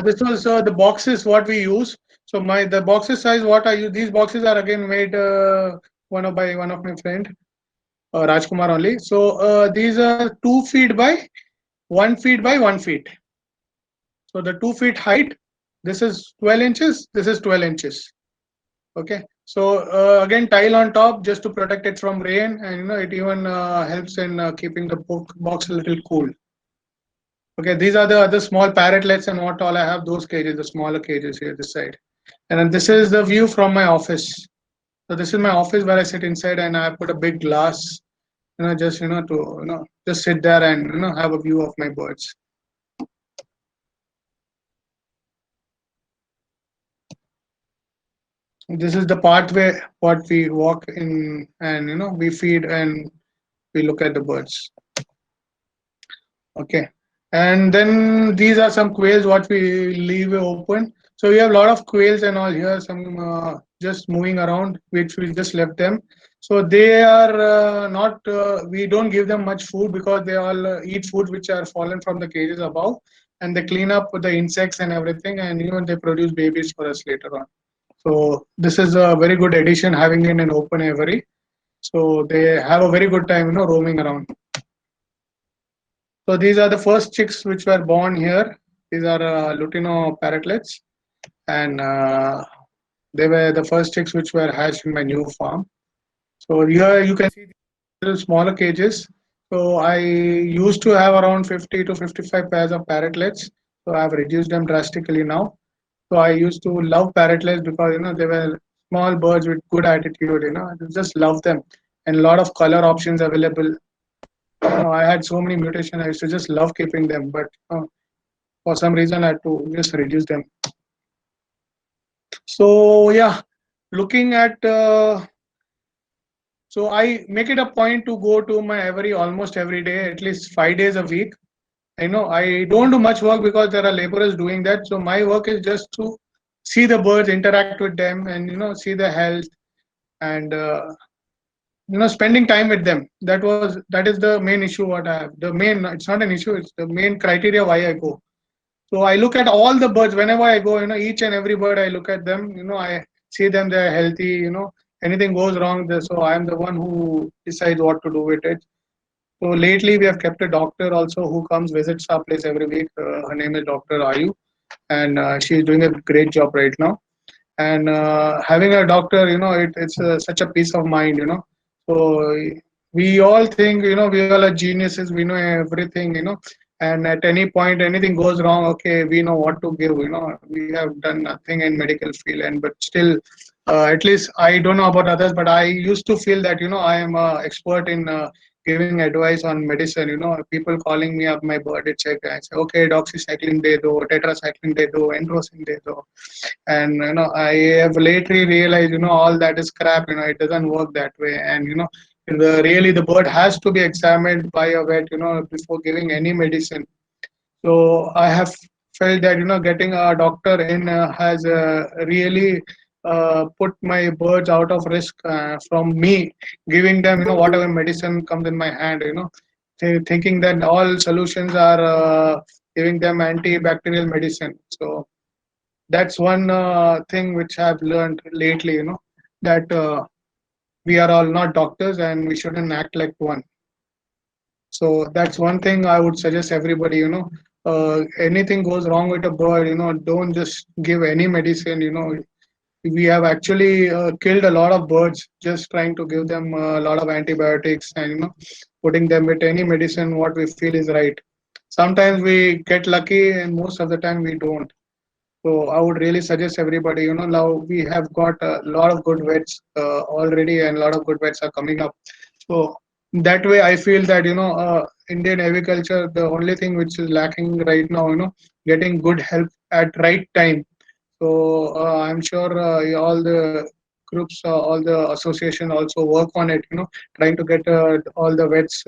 This was the boxes what we use. So the boxes size what I use. These boxes are again made by one of my friend Rajkumar only. So these are 2 feet by 1 feet by 1 feet. So the 2 feet height. This is 12 inches. This is 12 inches. Okay. So again tile on top just to protect it from rain, and it even helps in keeping the box a little cool. Okay, these are the other small parrotlets and what all I have, those cages, the smaller cages here this side. And then this is the view from my office. So this is my office where I sit inside, and I put a big glass, just to just sit there and have a view of my birds. This is the pathway what we walk in, and we feed and we look at the birds. Okay. And then these are some quails what we leave open. So we have a lot of quails and all here, some just moving around, which we just left them. So they are not, we don't give them much food because they all eat food which are fallen from the cages above, and they clean up the insects and everything, and even they produce babies for us later on. So this is a very good addition having in an open aviary. So they have a very good time, roaming around. So these are the first chicks which were born here. These are Lutino parrotlets, and they were the first chicks which were hatched in my new farm. So here you can see little smaller cages. So I used to have around 50 to 55 pairs of parrotlets. So I've reduced them drastically now. So I used to love parrotlets because they were small birds with good attitude. I just love them, and a lot of color options available. I had so many mutations. I used to just love keeping them, but for some reason I had to just reduce them. So yeah, looking at so I make it a point to go to my aviary almost every day, at least 5 days a week. I don't do much work because there are laborers doing that. So my work is just to see the birds, interact with them, and see the health, and spending time with them. That is the main issue what I have. The main, it's not an issue, it's the main criteria why I go. So I look at all the birds whenever I go, each and every bird I look at them, I see them, they're healthy, anything goes wrong there, so I am the one who decides what to do with it. So lately we have kept a doctor also who comes visits our place every week. Her name is Dr. Ayu, and she's doing a great job right now. And having a doctor, it's such a peace of mind, So we all think, we all are geniuses, we know everything, and at any point anything goes wrong, okay, we know what to give, we have done nothing in medical field, and but still, at least I don't know about others, but I used to feel that, I am a expert in giving advice on medicine, people calling me up my birthday check, I say, okay, doxycycline de do, tetracycline de do, enrocin de do, and I have lately realized, all that is crap, it doesn't work that way, and really the bird has to be examined by a vet, before giving any medicine. So I have felt that getting a doctor in has really put my birds out of risk from me giving them whatever medicine comes in my hand, thinking that all solutions are giving them antibacterial medicine. So that's one thing which I've learned lately, that we are all not doctors and we shouldn't act like one. So that's one thing I would suggest everybody, anything goes wrong with a bird, don't just give any medicine, we have actually killed a lot of birds just trying to give them a lot of antibiotics and, putting them with any medicine what we feel is right. Sometimes we get lucky and most of the time we don't. So I would really suggest everybody, now we have got a lot of good vets already, and a lot of good vets are coming up. So that way, I feel that Indian agriculture, the only thing which is lacking right now, getting good help at right time. So I'm sure all the groups, all the association also work on it, trying to get all the vets,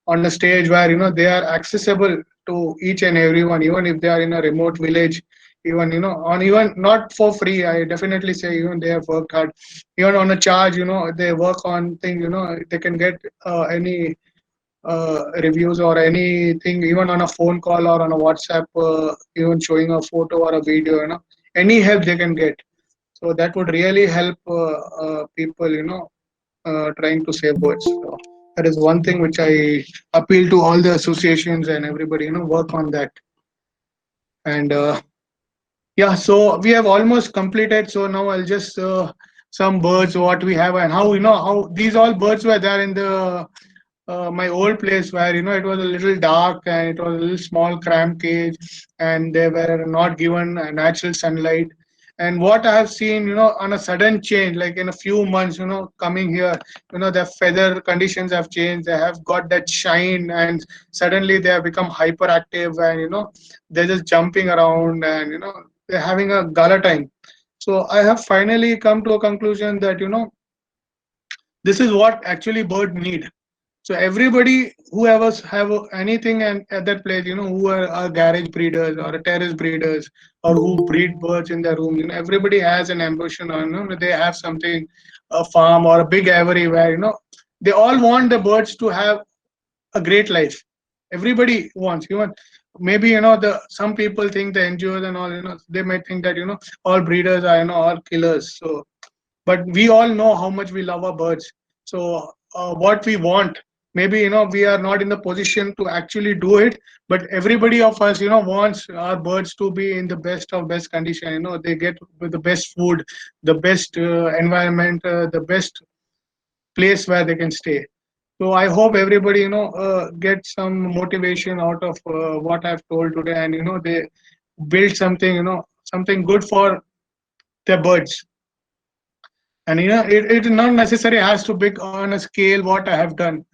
on a stage where they are accessible to each and everyone, even if they are in a remote village, even on even not for free. I definitely say even they have worked hard, even on a charge. They work on things. They can get any reviews or anything, even on a phone call or on a WhatsApp, even showing a photo or a video, any help they can get. So that would really help people, trying to save birds. So that is one thing which I appeal to all the associations and everybody, work on that. And yeah, so we have almost completed. So now I'll just some birds what we have and how how these all birds were there in the my old place where it was a little dark and it was a little small cramped cage and they were not given natural sunlight. And what I have seen, on a sudden change, like in a few months, coming here, their feather conditions have changed. They have got that shine, and suddenly they have become hyperactive, and they're just jumping around, and they're having a gala time. So I have finally come to a conclusion that this is what actually bird need. So everybody who ever have anything and at that place, who are garage breeders or terrace breeders or who breed birds in their room, everybody has an ambition or they have something, a farm or a big aviary where they all want the birds to have a great life. Everybody wants, even maybe the some people think the NGOs and all, they might think that all breeders are all killers. So but we all know how much we love our birds. So what we want, maybe we are not in the position to actually do it, but everybody of us wants our birds to be in the best of best condition. They get with the best food, the best environment, the best place where they can stay. So I hope everybody get some motivation out of what I've told today, and they build something, something good for their birds. And it not necessarily has to be on a scale what I have done.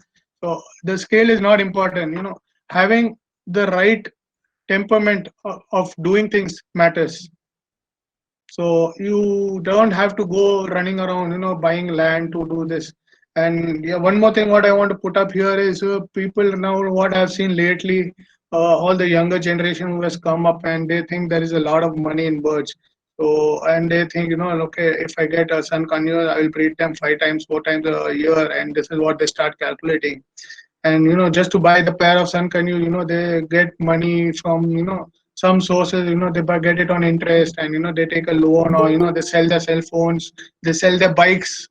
So the scale is not important. Having the right temperament of doing things matters. So you don't have to go running around, buying land to do this. And yeah, one more thing what I want to put up here is people now what I've seen lately, all the younger generation who has come up and they think there is a lot of money in birds. So and they think, okay, if I get a sun conure, I will breed them 5 times, 4 times a year, and this is what they start calculating. And just to buy the pair of sun canoe, they get money from some sources. They get it on interest, and they take a loan, or they sell their cell phones, they sell their bikes.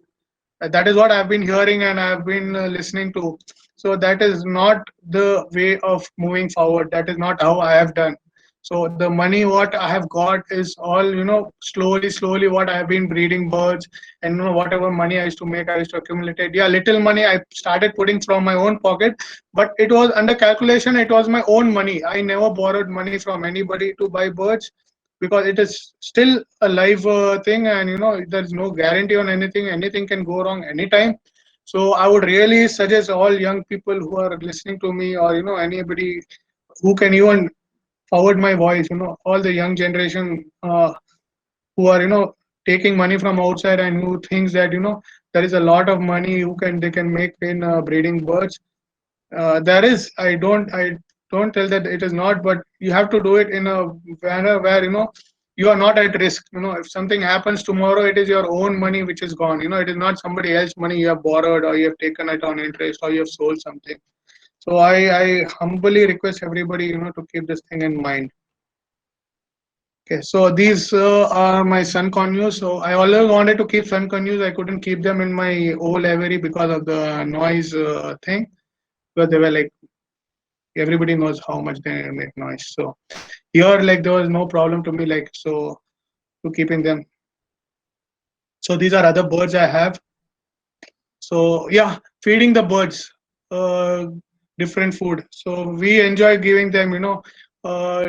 That is what I've been hearing and I've been listening to. So that is not the way of moving forward. That is not how I have done. So the money what I have got is all slowly what I have been breeding birds, and whatever money I used to make, I used to accumulate it. Yeah, little money I started putting from my own pocket, but it was under calculation. It was my own money. I never borrowed money from anybody to buy birds, because it is still a live thing, and there's no guarantee on anything. Anything can go wrong anytime. So I would really suggest all young people who are listening to me, or anybody who can even forward my voice, all the young generation who are taking money from outside and who thinks that there is a lot of money who can they can make in breeding birds. There is, I don't tell that it is not, but you have to do it in a manner where you are not at risk. If something happens tomorrow, it is your own money which is gone. It is not somebody else's money you have borrowed, or you have taken it on interest, or you have sold something. So I humbly request everybody to keep this thing in mind. Okay, so these are my sun conures. So I always wanted to keep sun conures. I couldn't keep them in my old aviary because of the noise thing. Because they were like, everybody knows how much they make noise. So here, like, there was no problem to me, like, so to keeping them. So these are other birds I have. So yeah, feeding the birds uh, different food. So we enjoy giving them,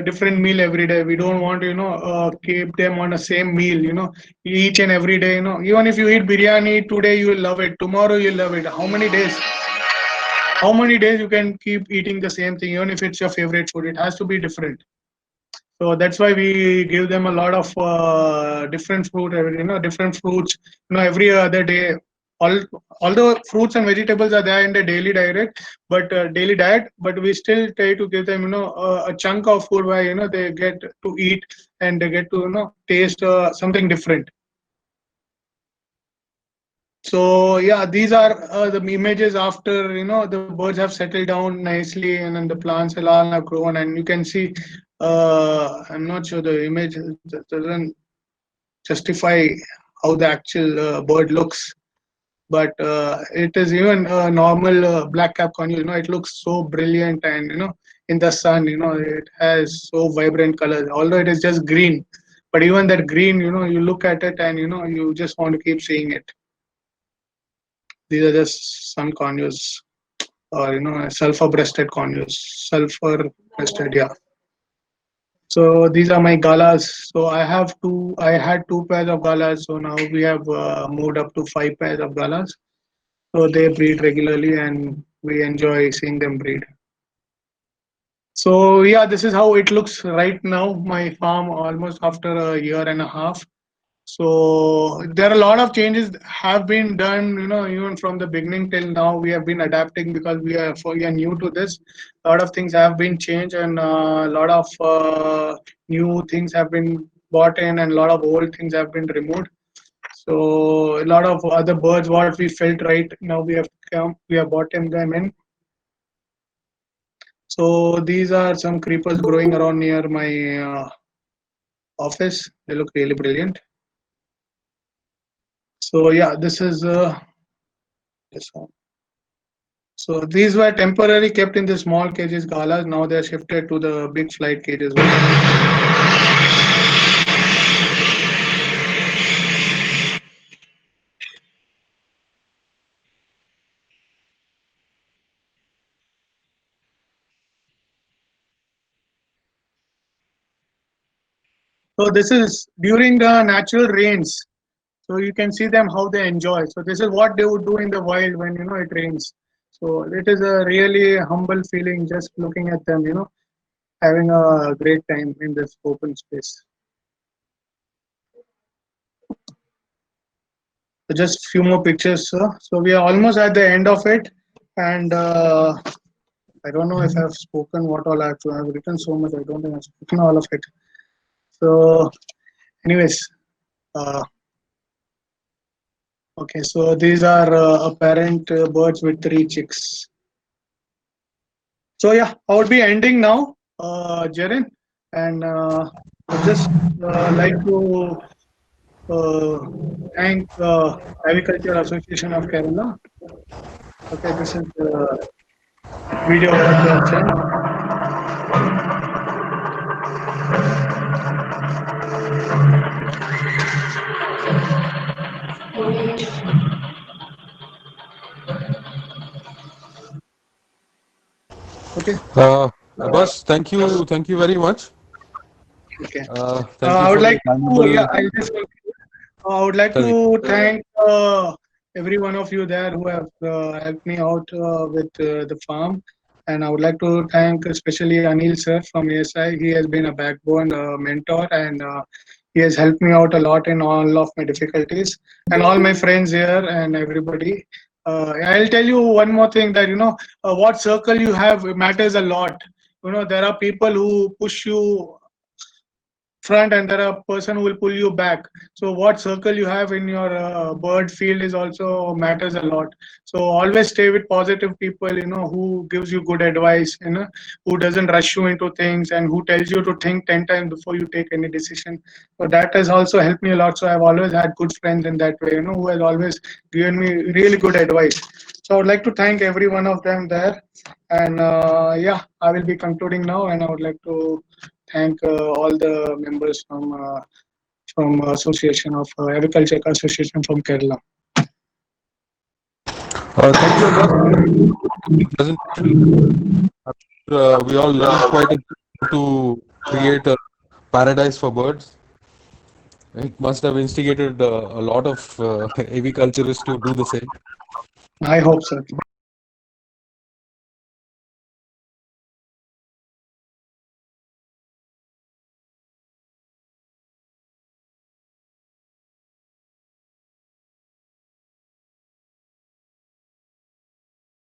different meal every day. We don't want to, keep them on the same meal, each and every day. Even if you eat biryani today, you will love it. Tomorrow you'll love it. How many days? How many days you can keep eating the same thing, even if it's your favorite food? It has to be different. So that's why we give them a lot of different fruit, different fruits, every other day. All, although fruits and vegetables are there in the daily diet, but we still try to give them, a chunk of food where, they get to eat and they get to, taste something different. So yeah, these are the images after the birds have settled down nicely, and then the plants all have grown, and you can see. I'm not sure the image doesn't justify how the actual bird looks, but it is even a normal black cap conure. It looks so brilliant, and in the sun, it has so vibrant colors. Although it is just green, but even that green, you look at it and you just want to keep seeing it. These are just some conures, or sulfur-breasted conures, sulfur-breasted, yeah. So these are my galas. So I had two pairs of galas. So now we have moved up to five pairs of galas. So they breed regularly, and we enjoy seeing them breed. So yeah, this is how it looks right now. My farm almost after a year and a half. So there are a lot of changes have been done, even from the beginning till now. We have been adapting because we are new to this. A lot of things have been changed, and a lot of new things have been brought in, and a lot of old things have been removed. So a lot of other birds, what we felt right now, we have brought them in. So these are some creepers growing around near my office. They look really brilliant. So yeah, this is this one. So these were temporarily kept in the small cages galas. Now they are shifted to the big flight cages. So this is during the natural rains. So you can see them how they enjoy. So this is what they would do in the wild when it rains. So it is a really humble feeling just looking at them, having a great time in this open space. So just few more pictures, sir. So we are almost at the end of it, and I don't know if I've spoken what all I have to. I've written so much. I don't think I've spoken all of it. So, anyways, uh, okay. So these are apparent birds with three chicks. So yeah, I would be ending now, Jaren, and I just like to uh, thank Agriculture Association of Kerala. Okay, this is the video what they have sent. Okay, Abbas, thank you very much. okay. Thank you I would for like your to, yeah, valuable. I'll just I would like Sorry. to thank every one of you there who have helped me out with the farm. And I would like to thank especially Anil sir from ASI. He has been a backbone mentor, and he has helped me out a lot in all of my difficulties. And all my friends here and everybody. I'll tell you one more thing, that what circle you have matters a lot. There are people who push you front, and there are a person who will pull you back. So what circle you have in your bird field is also matters a lot. So always stay with positive people, who gives you good advice, who doesn't rush you into things, and who tells you to think 10 times before you take any decision. So that has also helped me a lot. So I've always had good friends in that way, who has always given me really good advice. So I would like to thank every one of them there. And yeah, I will be concluding now, and I would like to thank all the members from Association of Agriculture Association from Kerala. Thank you, Abbas, for the presentation. We all learned quite a bit how to create a paradise for birds. It must have instigated a lot of aviculturists to do the same. I hope so.